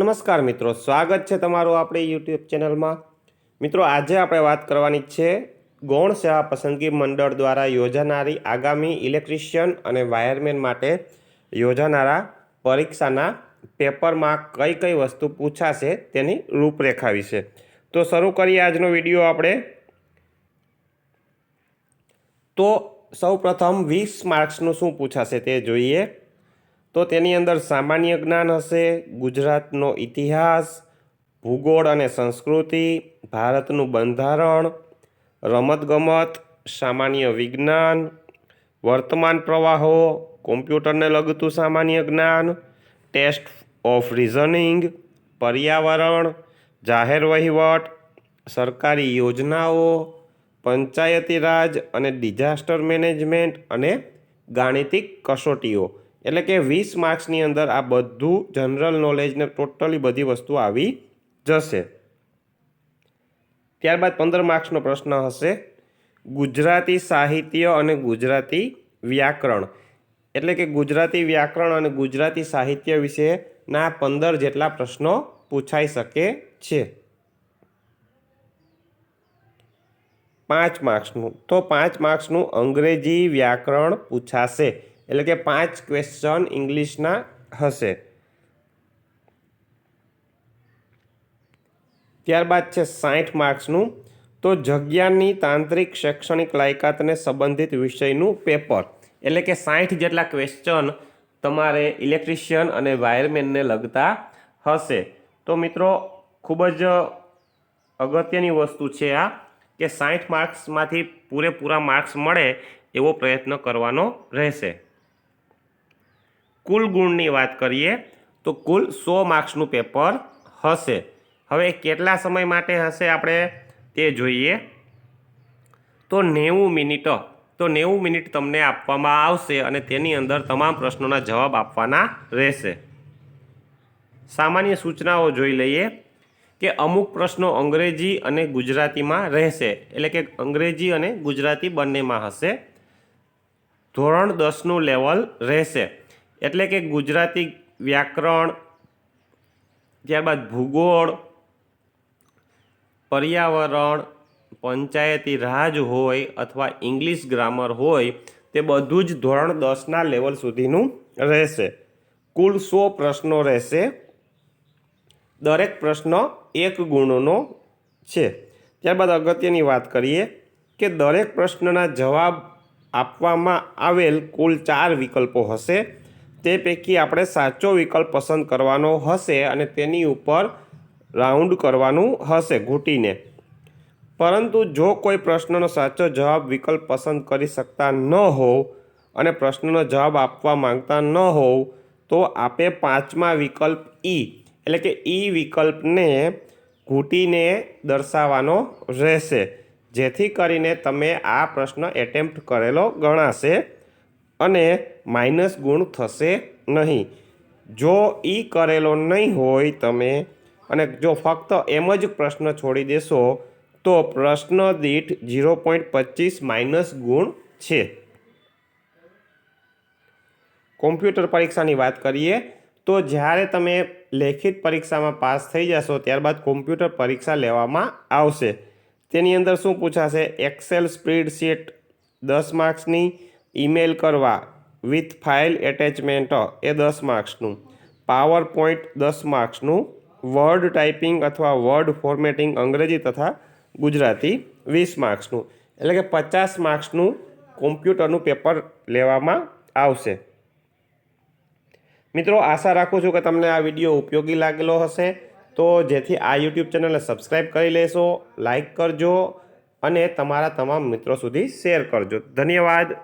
નમસ્કાર મિત્રો, સ્વાગત છે તમારું આપણી યુટ્યુબ ચેનલમાં। મિત્રો, આજે આપણે વાત કરવાની છે ગૌણ સેવા પસંદગી મંડળ દ્વારા યોજાનારી આગામી ઇલેક્ટ્રિશિયન અને વાયરમેન માટે યોજાનારા પરીક્ષાના પેપરમાં કઈ કઈ વસ્તુ પૂછાશે તેની રૂપરેખા વિશે। તો શરૂ કરીએ આજનો વિડીયો આપણે। તો સૌપ્રથમ 20 માર્ક્સનું શું પૂછાશે તે જોઈએ। તો તેની અંદર સામાન્ય જ્ઞાન હશે, ગુજરાતનો ઇતિહાસ, ભૂગોળ અને સંસ્કૃતિ, ભારતનું બંધારણ, રમતગમત, સામાન્ય વિજ્ઞાન, વર્તમાન પ્રવાહો, કોમ્પ્યુટરને લગતું સામાન્ય જ્ઞાન, ટેસ્ટ ઓફ રિઝનિંગ, પર્યાવરણ, જાહેર વહીવટ, સરકારી યોજનાઓ, પંચાયતી રાજ અને ડિઝાસ્ટર મેનેજમેન્ટ અને ગાણિતિક કસોટીઓ। એટલે કે 20 માર્ક્સની અંદર આ બધું જનરલ નોલેજને ટોટલી બધી વસ્તુ આવી જશે। ત્યારબાદ 15 માર્ક્સનો પ્રશ્ન હશે ગુજરાતી સાહિત્ય અને ગુજરાતી વ્યાકરણ। એટલે કે ગુજરાતી વ્યાકરણ અને ગુજરાતી સાહિત્ય વિશેના 15 જેટલા પ્રશ્નો પૂછાઈ શકે છે। 5 માર્ક્સનું, તો 5 માર્ક્સનું અંગ્રેજી વ્યાકરણ પૂછાશે। એટલે કે 5 ક્વેશ્ચન ઇંગ્લિશના હશે। ત્યારબાદ છે 60 માર્ક્સનું, તો જગ્યાની તાંત્રિક શૈક્ષણિક લાયકાતને સંબંધિત વિષયનું પેપર। એટલે કે 60 જેટલા ક્વેશ્ચન તમારે ઇલેક્ટ્રિશિયન અને વાયરમેનને લગતા હશે। તો મિત્રો, ખૂબ જ અગત્યની વસ્તુ છે આ કે 60 માર્ક્સમાંથી પૂરેપૂરા માર્ક્સ મળે એવો પ્રયત્ન કરવાનો રહેશે। કુલ ગુણની વાત કરીએ તો કુલ 100 માર્ક્સનું પેપર હશે। હવે કેટલા સમય માટે હશે આપણે તે જોઈએ। તો 90 મિનિટ, તો 90 મિનિટ તમને આપવામાં આવશે અને તેની અંદર તમામ પ્રશ્નોના જવાબ આપવાના રહેશે। સામાન્ય સૂચનાઓ જોઈ લઈએ કે અમુક પ્રશ્નો અંગ્રેજી અને ગુજરાતીમાં રહેશે। એટલે કે અંગ્રેજી અને ગુજરાતી બંનેમાં હશે। ધોરણ 10નું લેવલ રહેશે। એટલે કે ગુજરાતી વ્યાકરણ, ત્યારબાદ ભૂગોળ, પર્યાવરણ, પંચાયતી રાજ હોય અથવા ઇંગ્લિશ ગ્રામર હોય તે બધું જ ધોરણ 10ના લેવલ સુધીનું રહેશે। કુલ 100 પ્રશ્નો રહેશે। દરેક પ્રશ્ન 1 ગુણનો છે। ત્યારબાદ અગત્યની વાત કરીએ કે દરેક પ્રશ્નના જવાબ આપવામાં આવેલ કુલ 4 વિકલ્પો હશે। તે પૈકી આપણે સાચો વિકલ્પ પસંદ કરવાનો હશે અને તેની ઉપર રાઉન્ડ કરવાનું હશે ઘૂંટીને। પરંતુ જો કોઈ પ્રશ્નનો સાચો જવાબ વિકલ્પ પસંદ કરી શકતા ન હોવ અને પ્રશ્નનો જવાબ આપવા માંગતા ન હોવ તો આપે 5મા વિકલ્પ ઈ એટલે કે ઈ વિકલ્પને ઘૂંટીને દર્શાવવાનો રહેશે, જેથી કરીને તમે આ પ્રશ્ન એટેમ્પ્ટ કરેલો ગણાશે અને માઇનસ ગુણ થશે નહીં। જો ઈ કરેલો નહીં હોય તમે અને જો ફક્ત એમ જ પ્રશ્ન છોડી દેશો તો પ્રશ્ન દીઠ 0.25 માઇનસ ગુણ છે। કોમ્પ્યુટર પરીક્ષાની વાત કરીએ તો જ્યારે તમે લેખિત પરીક્ષામાં પાસ થઈ જશો ત્યારબાદ કોમ્પ્યુટર પરીક્ષા લેવામાં આવશે। તેની અંદર શું પૂછાશે? એક્સેલ સ્પ્રેડશીટ 10 માર્ક્સની, ઈમેલ કરવા વિથ ફાઇલ એટેચમેન્ટ એ 10 માર્ક્સનું, પાવર પોઈન્ટ 10 માર્ક્સનું, વર્ડ ટાઈપિંગ અથવા વર્ડ ફોર્મેટિંગ અંગ્રેજી તથા ગુજરાતી 20 માર્ક્સનું। એટલે કે 50 માર્ક્સનું કોમ્પ્યુટરનું પેપર લેવામાં આવશે। મિત્રો, આશા રાખું છું કે તમને આ વિડીયો ઉપયોગી લાગેલો હશે। તો જેથી આ યુટ્યુબ ચેનલને સબસ્ક્રાઈબ કરી લેશો, લાઈક કરજો અને તમારા તમામ મિત્રો સુધી શેર કરજો। ધન્યવાદ।